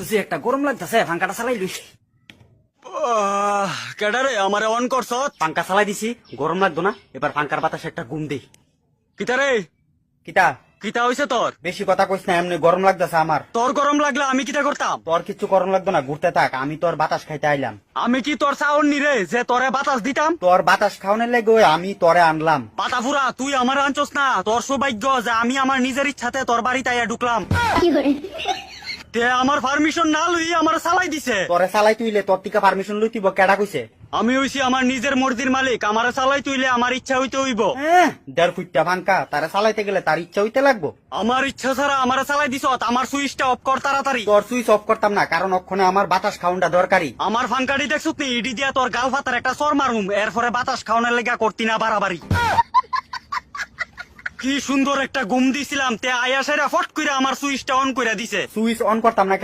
যে একটা গরম লাগতেছে পাঙ্কাটা চালাই লইস। কেডারে আমারে অন করছ? পাঙ্কা চালাই দিছি, গরম লাগতো না, এবার পাঙ্কার বাতাসে একটা ঘুম দেই। কিতারে কিতা কিতা হইছে তোর? বেশি কথা কইস না, এমনি গরম লাগতেছে আমার। তোর গরম লাগলে আমি কিতা করতাম? তোর কিছু গরম লাগতো না, ঘুরতে থাক, আমি তোর বাতাস খাইতে আইলাম। আমি কি তোর চাউন নি রে যে তোরে বাতাস দিতাম? তোর বাতাস খাওয়ানোর লেগে আমি তোরে আনলাম। পাতাফুরা তুই আমার আনছস না, তোর সৌভাগ্য যে আমি আমার নিজের ইচ্ছাতে তোর বাড়িতে আইয়া ঢুকলাম। তে আমার পারমিশন না লই আমার চালাই দিছে। তোরে চালাই তুইলে তোর টিকা পারমিশন লইতিব, কেডা কইছে? আমি হইছি আমার নিজের মর্জির মালিক, আমার চালাই তুইলে আমার ইচ্ছা হইতে হইব। 1.5 ফুটটা পাঙ্কা তারে চালাইতে গেলে তার ইচ্ছা হইতে লাগবো। আমার ইচ্ছা ছাড়া আমার চালাই দিছ, আমার সুইচটা অফ কর তাড়াতাড়ি। তোর সুইচ অফ করতাম না, কারণ ওখানে আমার বাতাস খাওয়ানটা দরকারি। আমার ফাঙ্কাটি দেখছুত নি, ইডি দিয়া তোর গাল ফাতার একটা সর মারুম, এরপরে বাতাস খাওয়ানোর লেগা করতি না বাড়াবাড়ি। কি সুন্দর একটা ঘুম দিছিলাম, তে আয়া সেরা ফট কইরা আমার সুইচটা অন কইরা দিছে। সুইচ অন করতাম না।